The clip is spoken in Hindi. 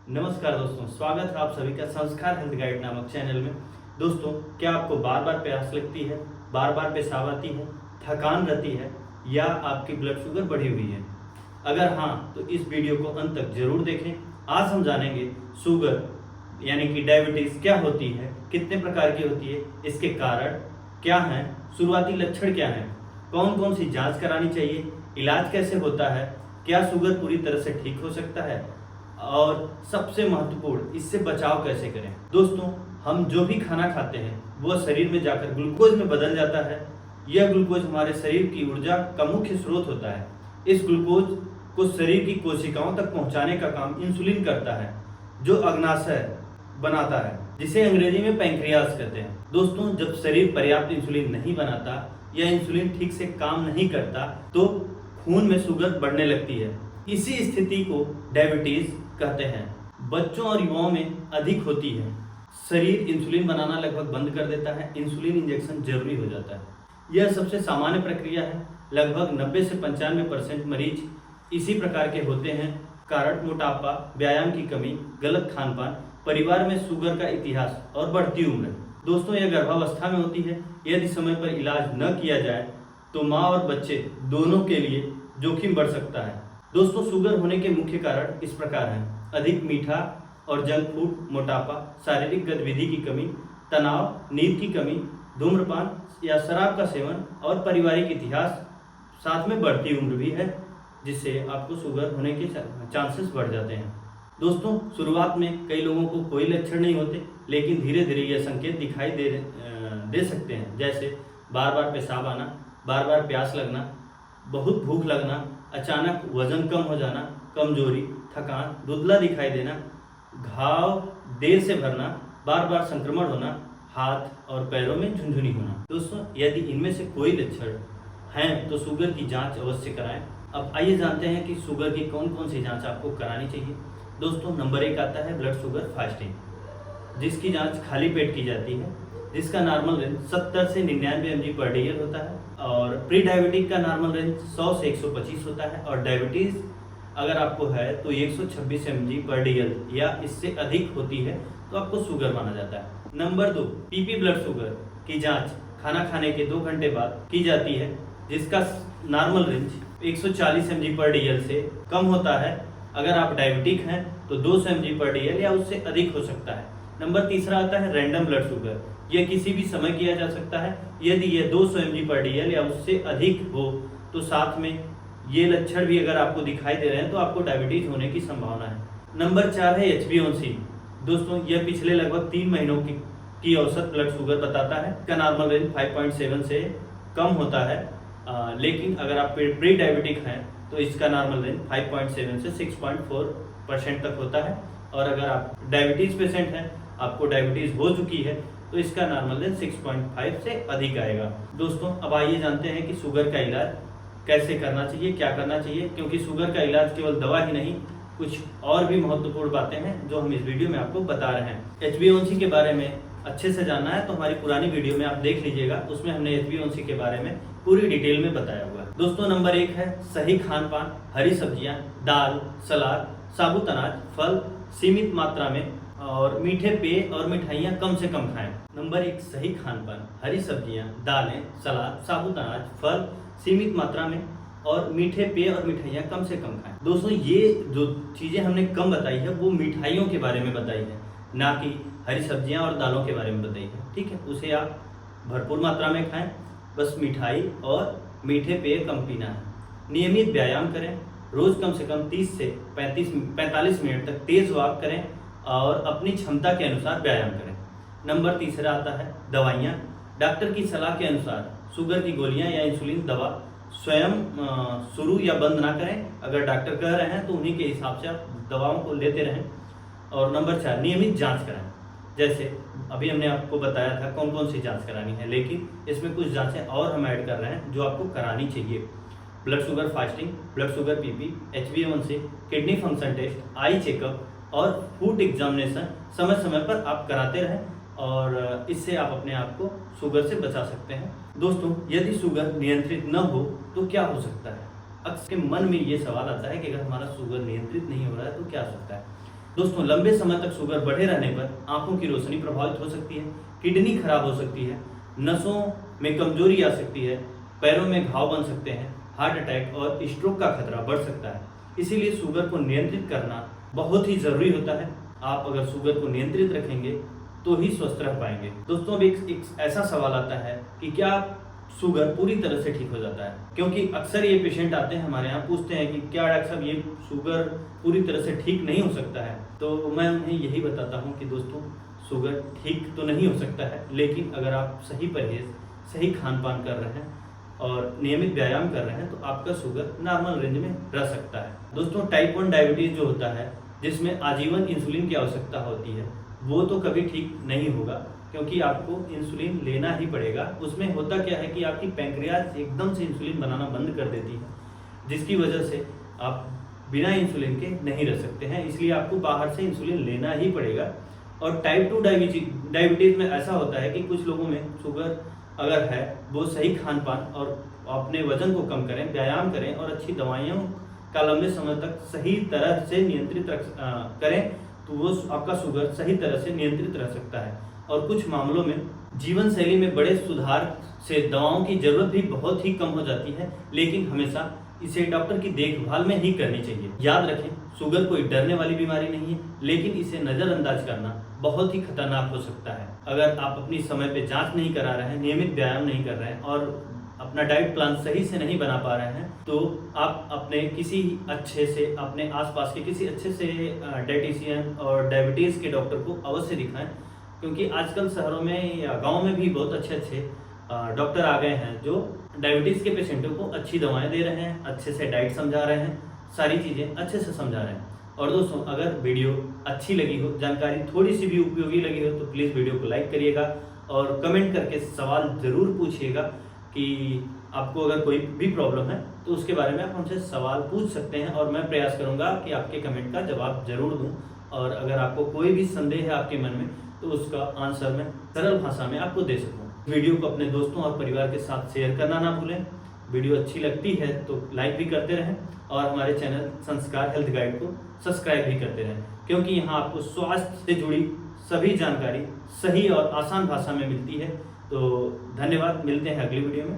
नमस्कार दोस्तों, स्वागत है आप सभी का संस्कार हेल्थ गाइड नामक चैनल में। दोस्तों, क्या आपको बार बार प्यास लगती है, बार बार पेशाब आती है, थकान रहती है या आपकी ब्लड शुगर बढ़ी हुई है? अगर हाँ, तो इस वीडियो को अंत तक जरूर देखें। आज हम जानेंगे शुगर यानी कि डायबिटीज़ क्या होती है, कितने प्रकार की होती है, इसके कारण क्या हैं, शुरुआती लक्षण क्या हैं, कौन कौन सी जाँच करानी चाहिए, इलाज कैसे होता है, क्या शुगर पूरी तरह से ठीक हो सकता है और सबसे महत्वपूर्ण इससे बचाव कैसे करें। दोस्तों, हम जो भी खाना खाते हैं वह शरीर में जाकर ग्लूकोज में बदल जाता है। यह ग्लूकोज हमारे शरीर की ऊर्जा का मुख्य स्रोत होता है। इस ग्लूकोज को शरीर की कोशिकाओं तक पहुंचाने का काम इंसुलिन करता है, जो अग्नाशय बनाता है, जिसे अंग्रेजी में पैंक्रियास कहते हैं। दोस्तों, जब शरीर पर्याप्त इंसुलिन नहीं बनाता या इंसुलिन ठीक से काम नहीं करता तो खून में शुगर बढ़ने लगती है। इसी स्थिति को डायबिटीज कहते हैं। बच्चों और युवाओं में अधिक होती है। शरीर इंसुलिन बनाना लगभग बंद कर देता है, इंसुलिन इंजेक्शन जरूरी हो जाता है। यह सबसे सामान्य प्रक्रिया है। लगभग 90 से 95% मरीज इसी प्रकार के होते हैं। कारण मोटापा, व्यायाम की कमी, गलत खान पान, परिवार में शुगर का इतिहास और बढ़ती उम्र। दोस्तों, यह गर्भावस्था में होती है। यदि समय पर इलाज न किया जाए तो माँ और बच्चे दोनों के लिए जोखिम बढ़ सकता है। दोस्तों, शुगर होने के मुख्य कारण इस प्रकार हैं: अधिक मीठा और जंक फूड, मोटापा, शारीरिक गतिविधि की कमी, तनाव, नींद की कमी, धूम्रपान या शराब का सेवन और पारिवारिक इतिहास, साथ में बढ़ती उम्र भी है, जिससे आपको शुगर होने के चांसेस बढ़ जाते हैं। दोस्तों, शुरुआत में कई लोगों को कोई लक्षण नहीं होते, लेकिन धीरे धीरे यह संकेत दिखाई दे सकते हैं, जैसे बार बार पेशाब आना, बार बार प्यास लगना, बहुत भूख लगना, अचानक वजन कम हो जाना, कमजोरी, थकान, धुंधला दिखाई देना, घाव देर से भरना, बार बार संक्रमण होना, हाथ और पैरों में झुनझुनी होना। दोस्तों, यदि इनमें से कोई लक्षण हैं तो शुगर की जांच अवश्य कराएं। अब आइए जानते हैं कि शुगर की कौन कौन सी जांच आपको करानी चाहिए। दोस्तों, नंबर 1 आता है ब्लड शुगर फास्टिंग, जिसकी जांच खाली पेट की जाती है, जिसका नॉर्मल रेंज 70 से 99 mg पर डेल होता है और प्री डायबिटिक का नॉर्मल रेंज 100 से 125 होता है और डायबिटीज़ अगर आपको है तो 126 mg पर डेल या इससे अधिक होती है तो आपको शुगर माना जाता है। नंबर 2, पीपी ब्लड शुगर की जांच खाना खाने के 2 घंटे बाद की जाती है, जिसका नॉर्मल रेंज 140 mg पर डेल से कम होता है। अगर आप डायबिटिक हैं तो 200 mg पर डेल या उससे अधिक हो सकता है। नंबर 3 आता है रैंडम ब्लड शुगर। यह किसी भी समय किया जा सकता है। यदि यह 200 mg पर डेल या उससे अधिक हो तो साथ में ये लक्षण भी अगर आपको दिखाई दे रहे हैं तो आपको डायबिटीज होने की संभावना है। नंबर 4 है HbA1c। दोस्तों, यह पिछले लगभग 3 महीनों की औसत ब्लड शुगर बताता है। इसका नॉर्मल रेंज 5.7 से कम होता है, लेकिन अगर आप प्री डायबिटिक हैं तो इसका नॉर्मल रेंज 5.7 से 6.4% तक होता है और अगर आप डायबिटीज पेशेंट हैं, आपको डायबिटीज हो चुकी है तो इसका नॉर्मल रेंज 6.5 से अधिक आएगा। दोस्तों, अब आइए जानते हैं कि शुगर का इलाज कैसे करना चाहिए, क्या करना चाहिए, क्योंकि शुगर का इलाज केवल दवा ही नहीं, कुछ और भी महत्वपूर्ण बातें हैं जो हम इस वीडियो में आपको बता रहे हैं। HbA1c के बारे में अच्छे से जानना है तो हमारी पुरानी वीडियो में आप देख लीजिएगा, उसमें हमने HbA1c के बारे में पूरी डिटेल में बताया हुआ है। दोस्तों, नंबर 1 है सही खान पान, हरी सब्जियां, दाल, सलाद, साबुत अनाज, फल सीमित मात्रा में और मीठे पेय और मिठाइयाँ कम से कम खाएं। नंबर 1, सही खान पान, हरी सब्जियां, दालें, सलाद, साबुत अनाज, फल सीमित मात्रा में और मीठे पेय और मिठाइयाँ कम से कम खाएं। दोस्तों, ये जो चीज़ें हमने कम बताई है वो मिठाइयों के बारे में बताई है, ना कि हरी सब्जियां और दालों के बारे में बताई है। ठीक है, उसे आप भरपूर मात्रा में खाएं, बस मिठाई और मीठे पेय कम पीना है। नियमित व्यायाम करें, रोज़ कम से कम 30 से 45 मिनट तक तेज़ वॉक करें और अपनी क्षमता के अनुसार व्यायाम करें। नंबर 3 आता है दवाइयाँ। डॉक्टर की सलाह के अनुसार शुगर की गोलियाँ या इंसुलिन दवा स्वयं शुरू या बंद ना करें। अगर डॉक्टर कह रहे हैं तो उन्हीं के हिसाब से आप दवाओं को लेते रहें। और नंबर 4, नियमित जांच कराएं। जैसे अभी हमने आपको बताया था कौन कौन सी जांच करानी है, लेकिन इसमें कुछ जांचें और हम ऐड कर रहे हैं जो आपको करानी चाहिए। Blood sugar fasting, blood sugar PP, HbA1c, kidney function test, eye checkup और फूड एग्जामिनेशन समय समय पर आप कराते रहें और इससे आप अपने आप को शुगर से बचा सकते हैं। दोस्तों, यदि शुगर नियंत्रित न हो तो क्या हो सकता है? अक्सर मन में ये सवाल आता है कि अगर हमारा शुगर नियंत्रित नहीं हो रहा है तो क्या हो सकता है। दोस्तों लंबे समय तक शुगर बढ़े रहने पर आंखों की रोशनी प्रभावित हो सकती है, किडनी खराब हो सकती है, नसों में कमजोरी आ सकती है, पैरों में घाव बन सकते हैं, हार्ट अटैक और स्ट्रोक का खतरा बढ़ सकता है। इसीलिए शुगर को नियंत्रित करना बहुत ही जरूरी होता है। आप अगर शुगर को नियंत्रित रखेंगे तो ही स्वस्थ रह पाएंगे। दोस्तों अब एक ऐसा सवाल आता है कि क्या शुगर पूरी तरह से ठीक हो जाता है? क्योंकि अक्सर ये पेशेंट आते हैं हमारे यहाँ, पूछते हैं कि क्या डॉक्टर साहब ये शुगर पूरी तरह से ठीक नहीं हो सकता है? तो मैं उन्हें यही बताता हूँ कि दोस्तों शुगर ठीक तो नहीं हो सकता है, लेकिन अगर आप सही परहेज, सही खान पान कर रहे हैं और नियमित व्यायाम कर रहे हैं तो आपका शुगर नॉर्मल रेंज में रह सकता है। दोस्तों टाइप 1 डायबिटीज जो होता है, जिसमें आजीवन इंसुलिन की आवश्यकता होती है, वो तो कभी ठीक नहीं होगा, क्योंकि आपको इंसुलिन लेना ही पड़ेगा। उसमें होता क्या है कि आपकी पैंक्रियाज एकदम से इंसुलिन बनाना बंद कर देती है, जिसकी वजह से आप बिना इंसुलिन के नहीं रह सकते हैं, इसलिए आपको बाहर से इंसुलिन लेना ही पड़ेगा। और टाइप 2 डायबिटीज़ में ऐसा होता है कि कुछ लोगों में शुगर अगर है, वो सही खान पान और अपने वजन को कम करें, व्यायाम करें और अच्छी दवाइयों का लंबे समय तक सही तरह से नियंत्रित करें, तो वो आपका शुगर सही तरह से नियंत्रित रह सकता है। और कुछ मामलों में जीवन शैली में बड़े सुधार से दवाओं की जरूरत भी बहुत ही कम हो जाती है, लेकिन हमेशा इसे डॉक्टर की देखभाल में ही करनी चाहिए। याद रखें, शुगर कोई डरने वाली बीमारी नहीं है, लेकिन इसे नज़रअंदाज करना बहुत ही खतरनाक हो सकता है। अगर आप अपनी समय पे जांच नहीं करा रहे हैं, नियमित व्यायाम नहीं कर रहे हैं और अपना डाइट प्लान सही से नहीं बना पा रहे हैं, तो आप अपने किसी अच्छे से, अपने आसपास के किसी अच्छे से डाइटिशियन और डायबिटीज़ के डॉक्टर को अवश्य दिखाएं, क्योंकि आजकल शहरों में या गांव में भी बहुत अच्छे अच्छे डॉक्टर आ गए हैं जो डायबिटीज़ के पेशेंटों को अच्छी दवाएं दे रहे हैं, अच्छे से डाइट समझा रहे हैं, सारी चीज़ें अच्छे से समझा रहे हैं। और दोस्तों अगर वीडियो अच्छी लगी हो, जानकारी थोड़ी सी भी उपयोगी लगी हो, तो प्लीज़ वीडियो को लाइक करिएगा और कमेंट करके सवाल ज़रूर पूछिएगा कि आपको अगर कोई भी प्रॉब्लम है तो उसके बारे में आप हमसे सवाल पूछ सकते हैं और मैं प्रयास करूंगा कि आपके कमेंट का जवाब जरूर दूं। और अगर आपको कोई भी संदेह है आपके मन में, तो उसका आंसर मैं सरल भाषा में आपको दे सकूँ। वीडियो को अपने दोस्तों और परिवार के साथ शेयर करना ना भूलें। वीडियो अच्छी लगती है तो लाइक भी करते रहें और हमारे चैनल संस्कार हेल्थ गाइड को सब्सक्राइब भी करते रहें, क्योंकि यहाँ आपको स्वास्थ्य से जुड़ी सभी जानकारी सही और आसान भाषा में मिलती है। तो धन्यवाद, मिलते हैं अगली वीडियो में।